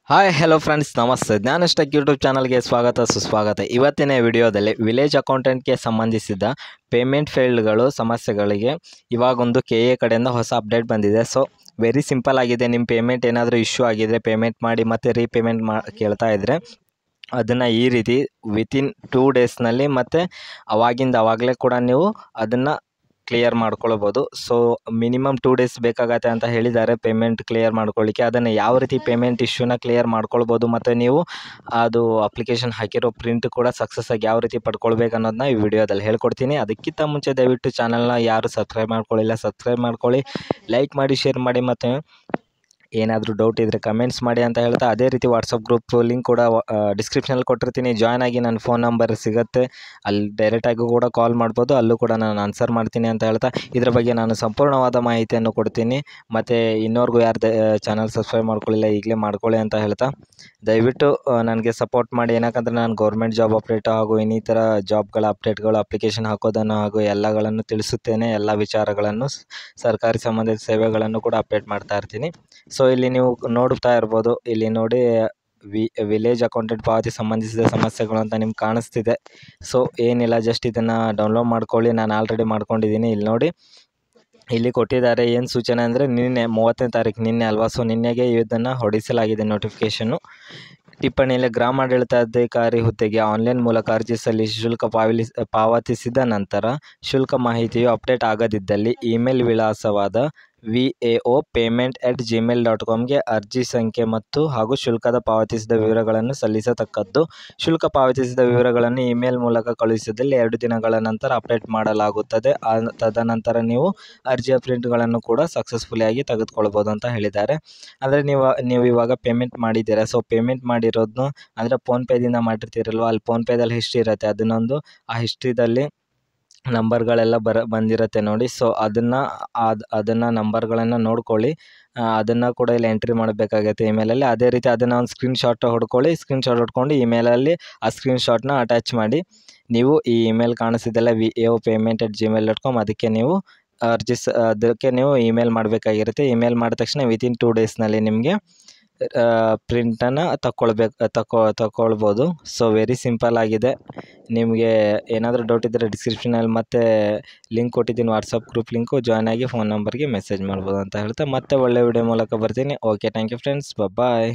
Hi hello friends, ನಮಸ್ತೆ. ಜ್ಞಾನಷ್ಟೆಕ್ YouTube ಚಾನಲ್ಗೆ ಸ್ವಾಗತ ಸುಸ್ವಾಗತ. ಇವತ್ತಿನ ವಿಡಿಯೋದಲ್ಲಿ ವಿಲೇಜ್ ಅಕೌಂಟೆಂಟ್ಗೆ ಸಂಬಂಧಿಸಿದ ಪೇಮೆಂಟ್ ಫೇಲ್ಡ್ಗಳು ಸಮಸ್ಯೆಗಳಿಗೆ ಇವಾಗೊಂದು KA ಕಡೆಯಿಂದ ಹೊಸ ಅಪ್ಡೇಟ್ ಬಂದಿದೆ. ಸೊ ವೆರಿ ಸಿಂಪಲ್ ಆಗಿದೆ. ನಿಮ್ಮ ಪೇಮೆಂಟ್ ಏನಾದರೂ ಇಶ್ಯೂ ಆಗಿದರೆ ಪೇಮೆಂಟ್ ಮಾಡಿ ಮತ್ತು ರೀಪೇಮೆಂಟ್ ಕೇಳ್ತಾ ಇದ್ದರೆ ಅದನ್ನು ಈ ರೀತಿ ವಿತಿನ್ 2 ಡೇಸ್ನಲ್ಲಿ ಮತ್ತು ಅವಾಗಲೇ ಕೂಡ ನೀವು ಅದನ್ನು ಕ್ಲಿಯರ್ ಮಾಡ್ಕೊಳ್ಬೋದು. ಸೊ ಮಿನಿಮಮ್ 2 ಡೇಸ್ ಬೇಕಾಗತ್ತೆ ಅಂತ ಹೇಳಿದ್ದಾರೆ ಪೇಮೆಂಟ್ ಕ್ಲಿಯರ್ ಮಾಡ್ಕೊಳ್ಳಿಕ್ಕೆ. ಅದನ್ನು ಯಾವ ರೀತಿ ಪೇಮೆಂಟ್ ಇಶ್ಯೂನ ಕ್ಲಿಯರ್ ಮಾಡ್ಕೊಳ್ಬೋದು ಮತ್ತು ನೀವು ಅದು ಅಪ್ಲಿಕೇಶನ್ ಹಾಕಿರೋ ಪ್ರಿಂಟ್ ಕೂಡ ಸಕ್ಸಸ್ ಆಗಿ ಯಾವ ರೀತಿ ಪಡ್ಕೊಳ್ಬೇಕು ಅನ್ನೋದನ್ನ ಈ ವಿಡಿಯೋದಲ್ಲಿ ಹೇಳ್ಕೊಡ್ತೀನಿ. ಅದಕ್ಕಿಂತ ಮುಂಚೆ ದಯವಿಟ್ಟು ಚಾನಲ್ನ ಯಾರು ಸಬ್ಸ್ಕ್ರೈಬ್ ಮಾಡ್ಕೊಳ್ಳಿಲ್ಲ ಸಬ್ಸ್ಕ್ರೈಬ್ ಮಾಡ್ಕೊಳ್ಳಿ, ಲೈಕ್ ಮಾಡಿ, ಶೇರ್ ಮಾಡಿ, ಮತ್ತು ಏನಾದರೂ ಡೌಟ್ ಇದ್ದರೆ ಕಮೆಂಟ್ಸ್ ಮಾಡಿ ಅಂತ ಹೇಳ್ತಾ, ಅದೇ ರೀತಿ ವಾಟ್ಸಪ್ ಗ್ರೂಪ್ ಲಿಂಕ್ ಕೂಡ ಡಿಸ್ಕ್ರಿಪ್ಷನಲ್ಲಿ ಕೊಟ್ಟಿರ್ತೀನಿ. ಜಾಯ್ನ್ ಆಗಿ ನನ್ನ ಫೋನ್ ನಂಬರ್ ಸಿಗುತ್ತೆ, ಅಲ್ಲಿ ಡೈರೆಕ್ಟಾಗಿ ಕೂಡ ಕಾಲ್ ಮಾಡ್ಬೋದು, ಅಲ್ಲೂ ಕೂಡ ನಾನು ಆನ್ಸರ್ ಮಾಡ್ತೀನಿ ಅಂತ ಹೇಳ್ತಾ ಇದರ ಬಗ್ಗೆ ನಾನು ಸಂಪೂರ್ಣವಾದ ಮಾಹಿತಿಯನ್ನು ಕೊಡ್ತೀನಿ. ಮತ್ತು ಇನ್ನೋರ್ಗೂ ಯಾರು ಚಾನಲ್ ಸಬ್ಸ್ಕ್ರೈಬ್ ಮಾಡ್ಕೊಳ್ಳಿಲ್ಲ ಈಗಲೇ ಮಾಡ್ಕೊಳ್ಳಿ ಅಂತ ಹೇಳ್ತಾ, ದಯವಿಟ್ಟು ನನಗೆ ಸಪೋರ್ಟ್ ಮಾಡಿ. ಏನಕ್ಕಂದರೆ ನಾನು ಗೌರ್ಮೆಂಟ್ ಜಾಬ್ ಅಪ್ಡೇಟ್ ಹಾಗೂ ಇನ್ನಿತರ ಜಾಬ್ಗಳ ಅಪ್ಡೇಟ್ಗಳು, ಅಪ್ಲಿಕೇಶನ್ ಹಾಕೋದನ್ನು ಹಾಗೂ ಎಲ್ಲಗಳನ್ನು ತಿಳಿಸುತ್ತೇನೆ. ಎಲ್ಲ ವಿಚಾರಗಳನ್ನು, ಸರ್ಕಾರಿ ಸಂಬಂಧಿತ ಸೇವೆಗಳನ್ನು ಕೂಡ ಅಪ್ಡೇಟ್ ಮಾಡ್ತಾ ಇರ್ತೀನಿ. ಸೊ ಇಲ್ಲಿ ನೀವು ನೋಡ್ತಾ ಇರ್ಬೋದು, ಇಲ್ಲಿ ನೋಡಿ ವಿಲೇಜ್ ಅಕೌಂಟೆಂಟ್ ಪಾವತಿ ಸಂಬಂಧಿಸಿದ ಸಮಸ್ಯೆಗಳು ಅಂತ ನಿಮ್ಗೆ ಕಾಣಿಸ್ತಿದೆ. ಸೊ ಏನಿಲ್ಲ, ಜಸ್ಟ್ ಇದನ್ನು ಡೌನ್ಲೋಡ್ ಮಾಡ್ಕೊಳ್ಳಿ. ನಾನು ಆಲ್ರೆಡಿ ಮಾಡ್ಕೊಂಡಿದ್ದೀನಿ. ಇಲ್ಲಿ ನೋಡಿ, ಇಲ್ಲಿ ಕೊಟ್ಟಿದ್ದಾರೆ ಏನು ಸೂಚನೆ ಅಂದರೆ ನಿನ್ನೆ 30ನೇ ತಾರೀಕು, ನಿನ್ನೆ ಅಲ್ವಾ. ಸೊ ನಿನ್ನೆಗೆ ಇದನ್ನು ಹೊಡಿಸಲಾಗಿದೆ ನೋಟಿಫಿಕೇಷನ್ನು. ಟಿಪ್ಪಣಿಯಲ್ಲಿ ಗ್ರಾಮಾಡಳಿತಾಧಿಕಾರಿ ಹುದ್ದೆಗೆ ಆನ್ಲೈನ್ ಮೂಲಕ ಅರ್ಜಿ ಸಲ್ಲಿಸಿ ಶುಲ್ಕ ಪಾವತಿಸಿದ ನಂತರ ಶುಲ್ಕ ಮಾಹಿತಿಯು ಅಪ್ಡೇಟ್ ಆಗದಿದ್ದಲ್ಲಿ ಇಮೇಲ್ ವಿಳಾಸವಾದ VAOpayment@gmail.comಗೆ ಅರ್ಜಿ ಸಂಖ್ಯೆ ಹಾಗೂ ಶುಲ್ಕದ ಪಾವತಿಸಿದ ವಿವರಗಳನ್ನು ಸಲ್ಲಿಸತಕ್ಕದ್ದು. ಶುಲ್ಕ ಪಾವತಿಸಿದ ವಿವರಗಳನ್ನು ಇಮೇಲ್ ಮೂಲಕ ಕಳುಹಿಸಿದಲ್ಲಿ 2 ದಿನಗಳ ನಂತರ ಅಪ್ಡೇಟ್ ಮಾಡಲಾಗುತ್ತದೆ. ತದನಂತರ ನೀವು ಅರ್ಜಿಯ ಪ್ರಿಂಟ್ಗಳನ್ನು ಕೂಡ ಸಕ್ಸಸ್ಫುಲಿಯಾಗಿ ತೆಗೆದುಕೊಳ್ಬೋದು ಅಂತ ಹೇಳಿದ್ದಾರೆ. ಅಂದರೆ ನೀವು ಇವಾಗ ಪೇಮೆಂಟ್ ಮಾಡಿದ್ದೀರಾ. ಸೊ ಪೇಮೆಂಟ್ ಮಾಡಿರೋದನ್ನು ಅಂದರೆ ಫೋನ್ಪೇದಿಂದ ಮಾಡಿರ್ತೀರಲ್ವ, ಅಲ್ಲಿ ಫೋನ್ಪೇದಲ್ಲಿ ಹಿಸ್ಟ್ರಿ ಇರುತ್ತೆ. ಅದನ್ನೊಂದು ಆ ಹಿಸ್ಟ್ರಿದಲ್ಲಿ ನಂಬರ್ಗಳೆಲ್ಲ ಬಂದಿರುತ್ತೆ ನೋಡಿ. ಸೊ ಅದನ್ನು ನಂಬರ್ಗಳನ್ನು ನೋಡ್ಕೊಳ್ಳಿ. ಅದನ್ನು ಕೂಡ ಇಲ್ಲಿ ಎಂಟ್ರಿ ಮಾಡಬೇಕಾಗತ್ತೆ ಇಮೇಲಲ್ಲಿ. ಅದೇ ರೀತಿ ಅದನ್ನು ಒಂದು ಸ್ಕ್ರೀನ್ಶಾಟ್ ಹೊಡ್ಕೊಳ್ಳಿ. ಸ್ಕ್ರೀನ್ಶಾಟ್ ಹೊಡ್ಕೊಂಡು ಇಮೇಲಲ್ಲಿ ಆ ಸ್ಕ್ರೀನ್ಶಾಟ್ನ ಅಟ್ಯಾಚ್ ಮಾಡಿ ನೀವು ಈ ಇಮೇಲ್ ಕಾಣಿಸ್ತಿದ್ದೆಲ್ಲ VAOpayment@gmail.com ಅದಕ್ಕೆ ನೀವು ಅದಕ್ಕೆ ನೀವು ಇಮೇಲ್ ಮಾಡಬೇಕಾಗಿರುತ್ತೆ. ಇಮೇಲ್ ಮಾಡಿದ ತಕ್ಷಣ ವಿತಿನ್ 2 ಡೇಸ್ನಲ್ಲಿ ನಿಮಗೆ ಪ್ರಿಂಟನ್ನು ತಗೊಳ್ಬೋದು. ಸೊ ವೆರಿ ಸಿಂಪಲ್ ಆಗಿದೆ. ನಿಮಗೆ ಏನಾದರೂ ಡೌಟ್ ಇದ್ದರೆ ಡಿಸ್ಕ್ರಿಪ್ಷನಲ್ಲಿ ಮತ್ತೆ ಲಿಂಕ್ ಕೊಟ್ಟಿದ್ದೀನಿ, ವಾಟ್ಸಪ್ ಗ್ರೂಪ್ ಲಿಂಕು. ಜಾಯ್ನ್ ಆಗಿ ಫೋನ್ ನಂಬರ್ಗೆ ಮೆಸೇಜ್ ಮಾಡ್ಬೋದು ಅಂತ ಹೇಳ್ತಾ ಮತ್ತೆ ಒಳ್ಳೆ ವಿಡಿಯೋ ಮೂಲಕ ಬರ್ತೀನಿ. Okay, thank you friends, bye.